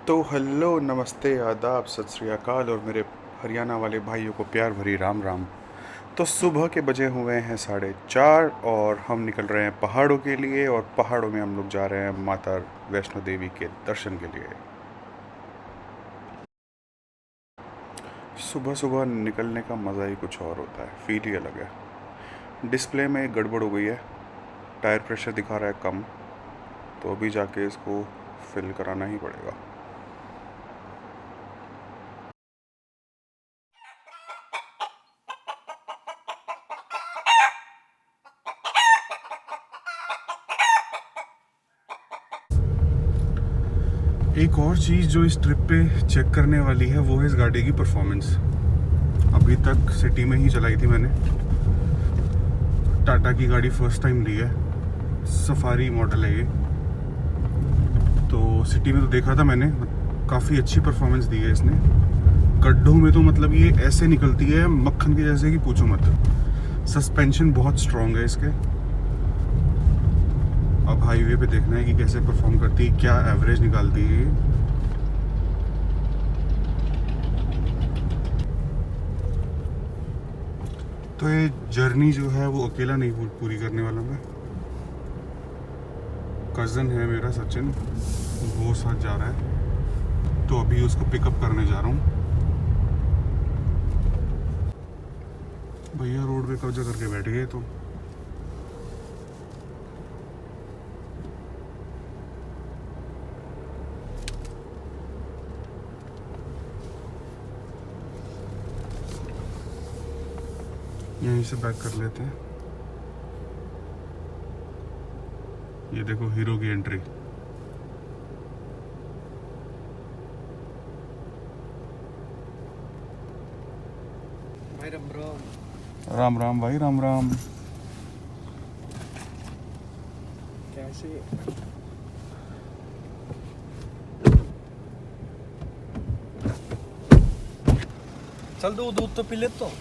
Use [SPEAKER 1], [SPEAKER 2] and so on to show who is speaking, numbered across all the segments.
[SPEAKER 1] तो हेलो, नमस्ते, आदाब, सत श्री अकाल और मेरे हरियाणा वाले भाइयों को प्यार भरी राम राम। तो सुबह के बजे हुए हैं 4:30 और हम निकल रहे हैं पहाड़ों के लिए। और पहाड़ों में हम लोग जा रहे हैं माता वैष्णो देवी के दर्शन के लिए। सुबह सुबह निकलने का मज़ा ही कुछ और होता है, फील ही अलग है। डिस्प्ले में गड़बड़ हो गई है, टायर प्रेशर दिखा रहा है कम, तो अभी जाके इसको फिल कराना ही पड़ेगा। एक और चीज़ जो इस ट्रिप पे चेक करने वाली है वो है इस गाड़ी की परफॉर्मेंस। अभी तक सिटी में ही चलाई थी मैंने। टाटा की गाड़ी फर्स्ट टाइम ली है, सफारी मॉडल है ये। तो सिटी में तो देखा था मैंने, काफ़ी अच्छी परफॉर्मेंस दी है इसने। गड्ढों में तो मतलब ये ऐसे निकलती है मक्खन के जैसे कि पूछो मत। सस्पेंशन बहुत स्ट्रॉन्ग है इसके। अब हाईवे पे देखना है कि कैसे परफॉर्म करती है, क्या एवरेज निकालती है ये। तो ये जर्नी जो है वो अकेला नहीं पूरी करने वाला मैं। कज़न है मेरा सचिन, वो साथ जा रहा है, तो अभी उसको पिकअप करने जा रहा हूँ। भैया रोड पे कब्जा करके बैठ गए तो यहीं से बैक कर लेते हैं। ये देखो हीरो की एंट्री।
[SPEAKER 2] भाई राम राम।
[SPEAKER 1] राम राम भाई, राम राम।
[SPEAKER 2] कैसे? चल दूध तो पी ले तो।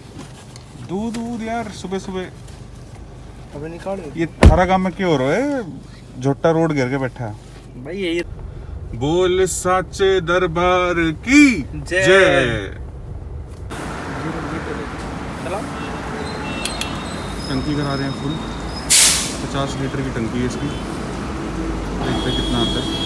[SPEAKER 1] दूध दूध यार, सुबह सुबह
[SPEAKER 2] अबे निकाल
[SPEAKER 1] ये थारा काम में क्यों हो रहा है? झोटा रोड घेर के बैठा है।
[SPEAKER 2] भाई यही
[SPEAKER 1] बोल साचे दरबार की
[SPEAKER 2] जय।
[SPEAKER 1] जय।
[SPEAKER 2] चला।
[SPEAKER 1] टंकी करा रहे हैं फुल, 50 लीटर की टंकी है इसकी। देखते हैं कितना आता है।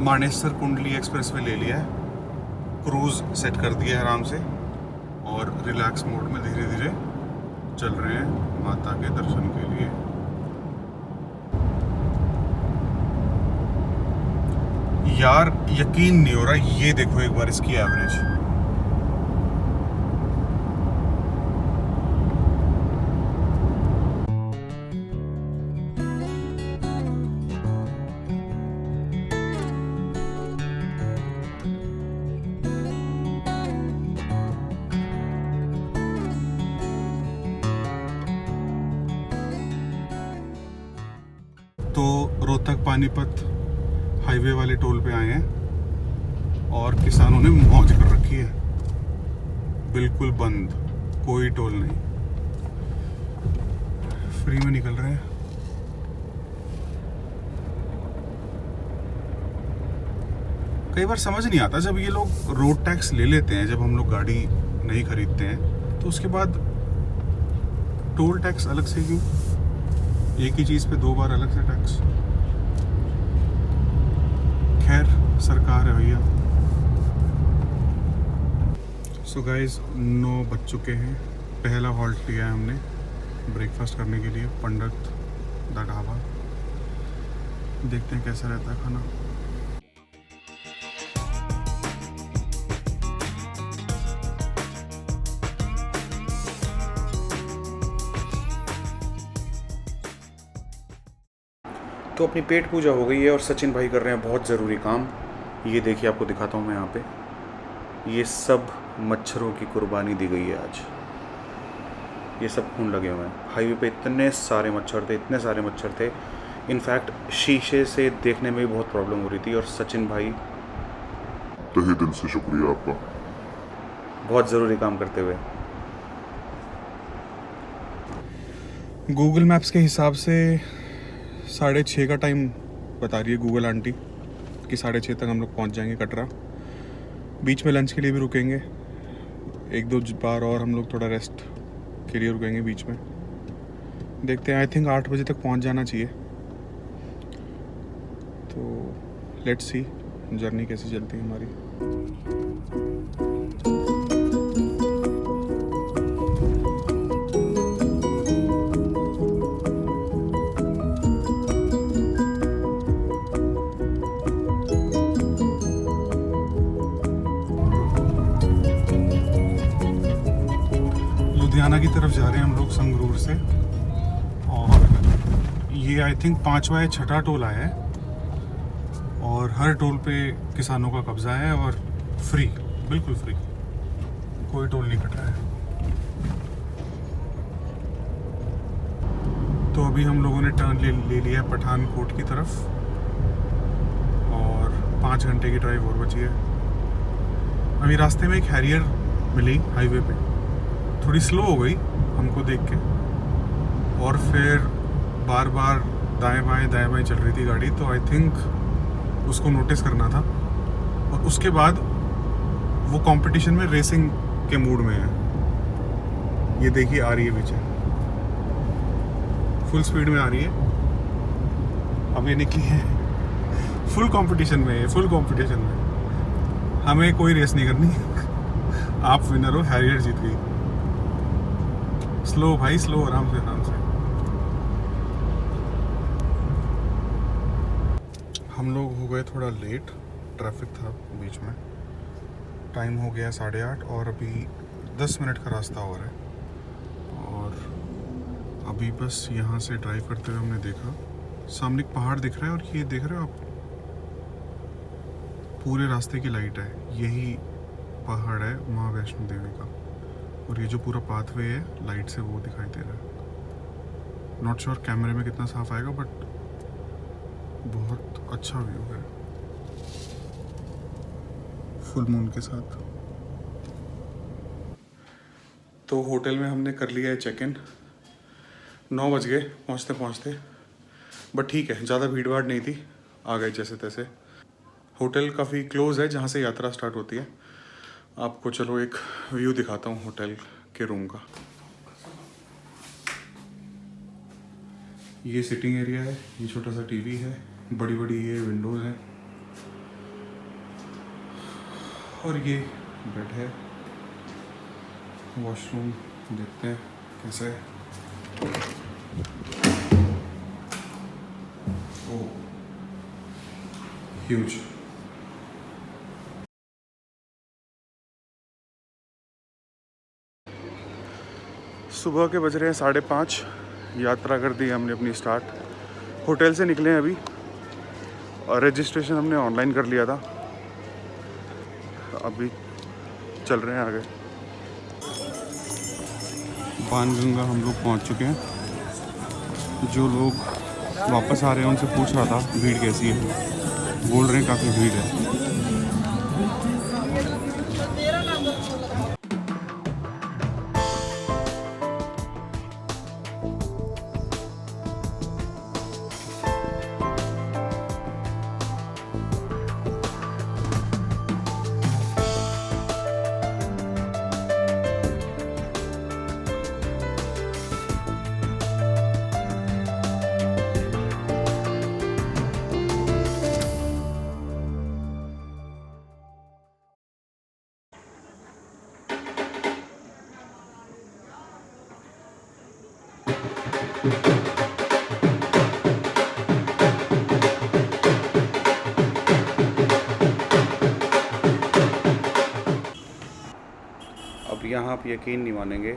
[SPEAKER 1] मानेसर कुंडली एक्सप्रेसवे ले लिया है, क्रूज सेट कर दिया है आराम से, और रिलैक्स मोड में धीरे धीरे चल रहे हैं माता के दर्शन के लिए। यार यकीन नहीं हो रहा, ये देखो एक बार इसकी एवरेज। तो रोहतक पानीपत हाईवे वाले टोल पे आए हैं और किसानों ने मौज कर रखी है, बिल्कुल बंद, कोई टोल नहीं, फ्री में निकल रहे हैं। कई बार समझ नहीं आता, जब ये लोग रोड टैक्स ले लेते हैं, जब हम लोग गाड़ी नहीं खरीदते हैं, तो उसके बाद टोल टैक्स अलग से क्यों? एक ही चीज़ पे 2 बार अलग से टैक्स। खैर सरकार है भैया। सो गाइस 9 बज चुके हैं। पहला हॉल्ट लिया है हमने ब्रेकफास्ट करने के लिए, पंडित दा ढाबा। देखते हैं कैसा रहता है खाना। तो अपनी पेट पूजा हो गई है और सचिन भाई कर रहे हैं बहुत ज़रूरी काम। ये देखिए, आपको दिखाता हूँ मैं यहाँ पे। ये सब मच्छरों की कुर्बानी दी गई है आज। ये सब खून लगे हुए हैं। हाईवे पे इतने सारे मच्छर थे, इतने सारे मच्छर थे। इनफैक्ट शीशे से देखने में भी बहुत प्रॉब्लम हो रही थी। और सचिन भाई
[SPEAKER 3] तहे दिल से शुक्रिया आपका।
[SPEAKER 1] बहुत ज़रूरी काम करते हुए। गूगल मैप्स के हिसाब से 6:30 का टाइम बता रही है गूगल आंटी कि 6:30 तक हम लोग पहुंच जाएंगे कटरा। बीच में लंच के लिए भी रुकेंगे, 1-2 बार और हम लोग थोड़ा रेस्ट के लिए रुकेंगे बीच में। देखते हैं, आई थिंक 8 बजे तक पहुंच जाना चाहिए। तो लेट्स सी जर्नी कैसी चलती है हमारी। लुधियाना की तरफ जा रहे हैं हम लोग संगरूर से, और ये आई थिंक 5वां या 6ठा टोल आया है, और हर टोल पे किसानों का कब्जा है और फ्री, बिल्कुल फ्री, कोई टोल नहीं कट रहा है। तो अभी हम लोगों ने टर्न ले लिया है पठानकोट की तरफ, और 5 घंटे की ड्राइव और बची है। अभी रास्ते में एक हैरियर मिली हाईवे पे, थोड़ी स्लो हो गई हमको देख के, और फिर बार बार दाएं बाएं चल रही थी गाड़ी, तो आई थिंक उसको नोटिस करना था। और उसके बाद वो कंपटीशन में रेसिंग के मूड में है। ये देखिए आ रही है पीछे, फुल स्पीड में आ रही है, अब ये निकली है फुल कंपटीशन में है, फुल कंपटीशन में। हमें कोई रेस नहीं करनी आप विनर हो, हैरियर जीत गई। स्लो भाई स्लो, आराम से आराम से। हम लोग हो गए थोड़ा लेट, ट्रैफिक था बीच में, टाइम हो गया 8:30, और अभी 10 मिनट का रास्ता और है। और अभी बस यहाँ से ड्राइव करते हुए हमने देखा सामने एक पहाड़ दिख रहा है, और ये देख रहे हो आप, पूरे रास्ते की लाइट है, यही पहाड़ है माँ वैष्णो देवी का। और ये जो पूरा पाथवे है लाइट से वो दिखाई दे रहा है। नॉट श्योर कैमरे में कितना साफ आएगा, बट बहुत अच्छा व्यू है फुल मून के साथ। तो होटल में हमने कर लिया है चेक इन, 9 बज गए पहुँचते पहुँचते, बट ठीक है, ज़्यादा भीड़ भाड़ नहीं थी, आ गए जैसे तैसे। होटल काफ़ी क्लोज है जहाँ से यात्रा स्टार्ट होती है। आपको चलो एक व्यू दिखाता हूँ होटल के रूम का। ये सिटिंग एरिया है, ये छोटा सा टीवी है, बड़ी बड़ी ये विंडोज़ हैं, और ये बेड है। वॉशरूम देखते हैं कैसा है। ओह ह्यूज। सुबह के बज रहे हैं 5:30, यात्रा कर दी हमने अपनी स्टार्ट। होटल से निकले हैं अभी, और रजिस्ट्रेशन हमने ऑनलाइन कर लिया था, अभी चल रहे हैं आगे। बाणगंगा हम लोग पहुंच चुके हैं। जो लोग वापस आ रहे हैं उनसे पूछ रहा था भीड़ कैसी है, बोल रहे हैं काफ़ी भीड़ है। अब यहाँ आप यकीन नहीं मानेंगे,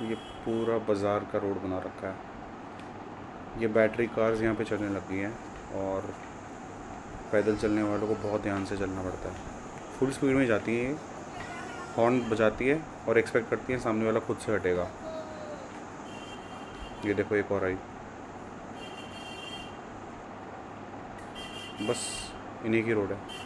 [SPEAKER 1] ये पूरा बाज़ार का रोड बना रखा है। ये बैटरी कार्स यहाँ पे चलने लग गई हैं, और पैदल चलने वालों को बहुत ध्यान से चलना पड़ता है। फुल स्पीड में जाती है, ये हॉर्न बजाती है और एक्सपेक्ट करती है सामने वाला खुद से हटेगा। ये देखो एक और आई, बस इन्हीं की रोड है।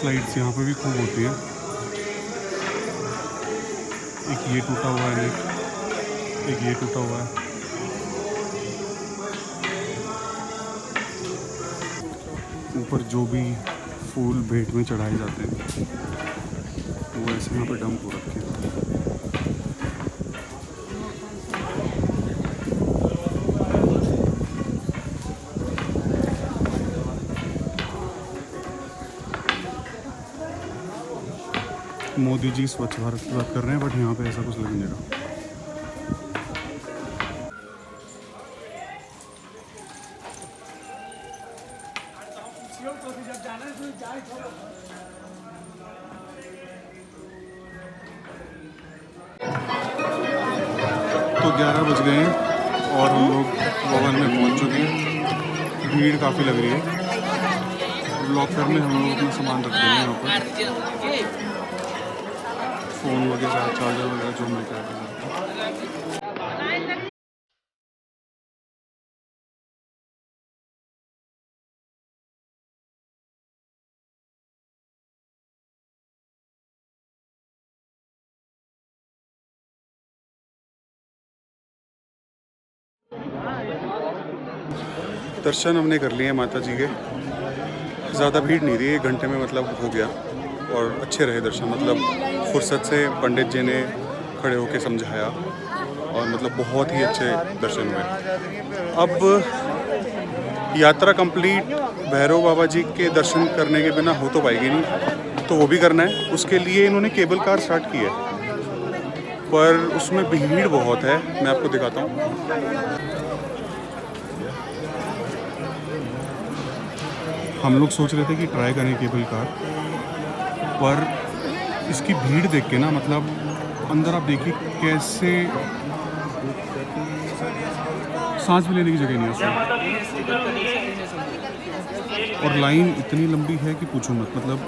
[SPEAKER 1] स्लाइड्स यहाँ पे भी खूब होती हैं। एक ये टूटा हुआ है, एक ये टूटा हुआ है। ऊपर जो भी फूल भेंट में चढ़ाए जाते हैं वो ऐसे यहाँ पे डंप हो रखे हैं। मोदी जी स्वच्छ भारत की बात कर रहे हैं, बट यहाँ पे ऐसा कुछ लग नहीं रहा। तो 11 बज गए हैं और हम लोग भवन में पहुंच चुके हैं। भीड़ काफ़ी लग रही है। लॉकर में हम लोग अपना सामान रख देंगे यहाँ पर, फ़ोन वगैरह, चार्जर वगैरह जो मिलता है। दर्शन हमने कर लिए माता जी के। ज़्यादा भीड़ नहीं थी, 1 घंटे में मतलब हो गया और अच्छे रहे दर्शन। मतलब फुर्सत से पंडित जी ने खड़े होकर समझाया और मतलब बहुत ही अच्छे दर्शन हुए। अब यात्रा कंप्लीट भैरव बाबा जी के दर्शन करने के बिना हो तो पाएगी नहीं, तो वो भी करना है। उसके लिए इन्होंने केबल कार स्टार्ट की है, पर उसमें भीड़ बहुत है। मैं आपको दिखाता हूँ। हम लोग सोच रहे थे कि ट्राई करें केबल कार, पर इसकी भीड़ देख के ना, मतलब अंदर आप देखिए कैसे सांस भी लेने की जगह नहीं है उसमें। और लाइन इतनी लंबी है कि पूछो मत। मतलब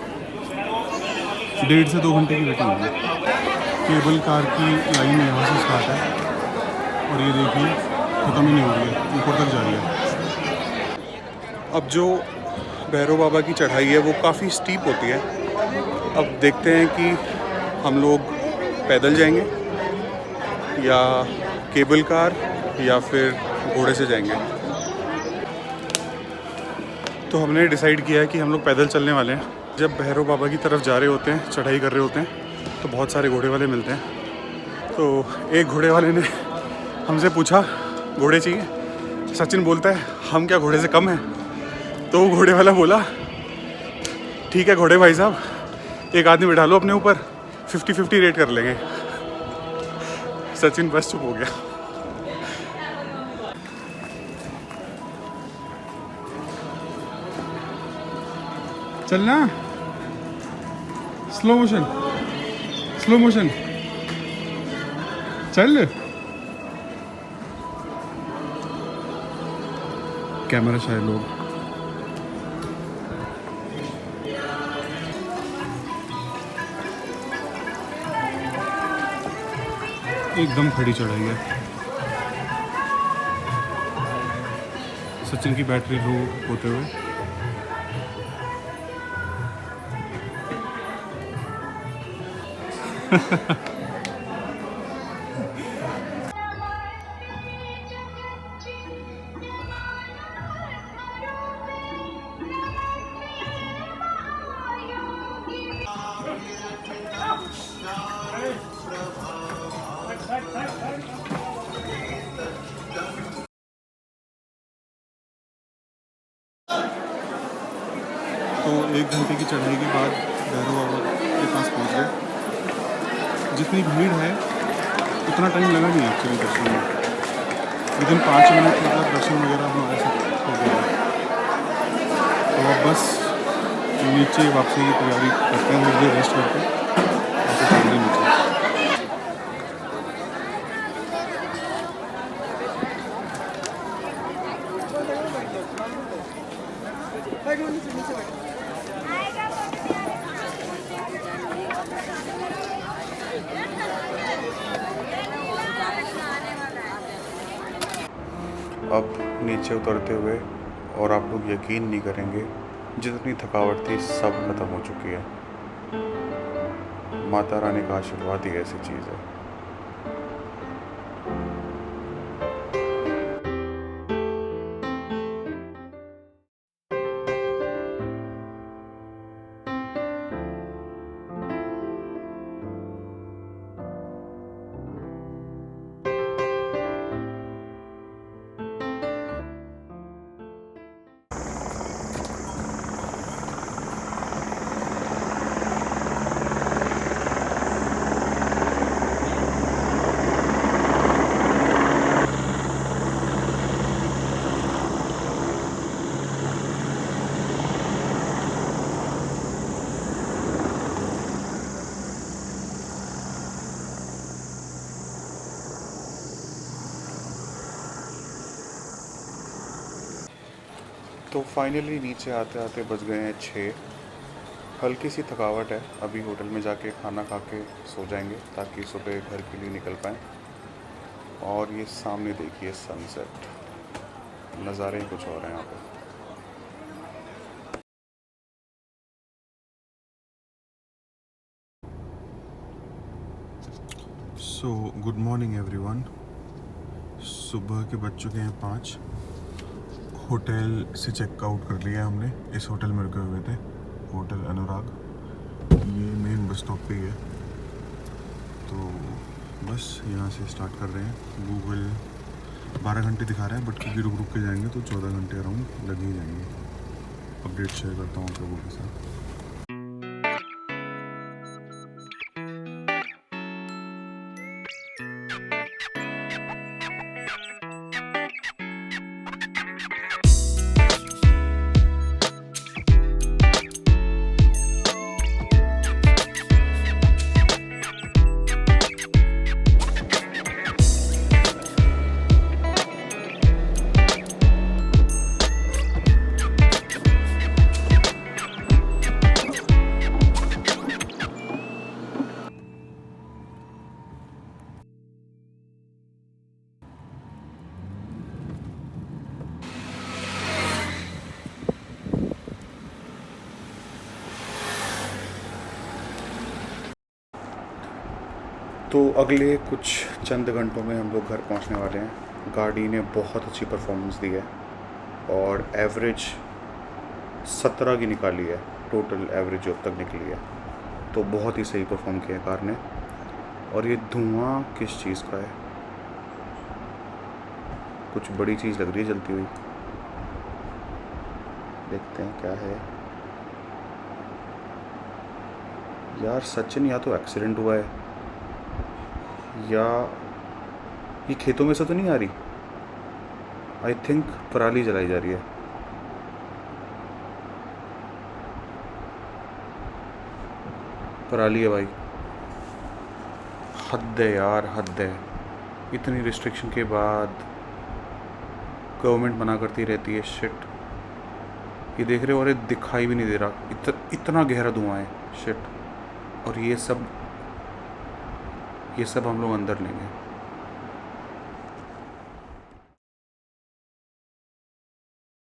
[SPEAKER 1] 1.5 से 2 घंटे की वेटिंग है। केबल कार की लाइन यहाँ से स्टार्ट है और ये देखिए ख़त्म ही नहीं हो रही है, ऊपर तक जा रही है। अब जो भैरव बाबा की चढ़ाई है वो काफ़ी स्टीप होती है। अब देखते हैं कि हम लोग पैदल जाएंगे या केबल कार या फिर घोड़े से जाएंगे। तो हमने डिसाइड किया है कि हम लोग पैदल चलने वाले हैं। जब भैरव बाबा की तरफ जा रहे होते हैं, चढ़ाई कर रहे होते हैं, तो बहुत सारे घोड़े वाले मिलते हैं। तो एक घोड़े वाले ने हमसे पूछा घोड़े चाहिए। सचिन बोलता है हम क्या घोड़े से कम हैं? तो वो घोड़े वाला बोला ठीक है घोड़े भाई साहब, एक आदमी बैठा लो अपने ऊपर, 50-50 रेट कर लेंगे। सचिन बस चुप हो गया। चलना स्लो मोशन, स्लो मोशन चल। कैमरा शायद लोग एकदम खड़ी चढ़ाई है। सचिन की बैटरी लो होते हुए तो 1 घंटे की चढ़ाई के बाद भैरव बाबा के पास पहुंच गए। जितनी भीड़ है उतना टाइम लगा नहीं एक्चुअली दर्शन में, लेकिन 5 मिनट मतलब दर्शन वगैरह हमारे साथ हो गया। तो अब बस नीचे वापसी की तैयारी करते हैं, मुझे रेस्ट करके ऐसे चलते नीचे। अब नीचे उतरते हुए, और आप लोग यकीन नहीं करेंगे, जितनी थकावट थी सब खत्म हो चुकी है। माता रानी का आशीर्वाद ही ऐसी चीज़ है। तो फाइनली नीचे आते आते बज गए हैं 6। हल्की सी थकावट है, अभी होटल में जाके खाना खा के सो जाएंगे ताकि सुबह घर के लिए निकल पाएँ। और ये सामने देखिए सनसेट, नज़ारे ही कुछ और हैं यहाँ पे। So good morning everyone. सुबह के बज चुके हैं 5। होटल से चेकआउट कर लिया हमने। इस होटल में रुके हुए थे, होटल अनुराग। ये मेन बस स्टॉप पे ही है, तो बस यहाँ से स्टार्ट कर रहे हैं। गूगल 12 घंटे दिखा रहा है, बट क्योंकि रुक रुक के जाएंगे तो 14 घंटे अराउंड लग ही जाएंगे। अपडेट शेयर करता हूँ आप लोगों के साथ। तो अगले कुछ चंद घंटों में हम लोग घर पहुंचने वाले हैं। गाड़ी ने बहुत अच्छी परफॉर्मेंस दी है और एवरेज 17 की निकाली है, टोटल एवरेज जो अब तक निकली है। तो बहुत ही सही परफॉर्म किया कार ने। और ये धुआं किस चीज़ का है, कुछ बड़ी चीज़ लग रही है जलती हुई। देखते हैं क्या है। यार सचिन, या तो एक्सीडेंट हुआ है या ये खेतों में से तो नहीं आ रही। आई थिंक पराली जलाई जा रही है। पराली है भाई। हद है यार, हद है। इतनी रिस्ट्रिक्शन के बाद गवर्नमेंट मना करती रहती है। शिट, ये देख रहे हो, और ये दिखाई भी नहीं दे रहा। इतना गहरा धुआं है। शिट। और ये सब हम लोग अंदर लेंगे।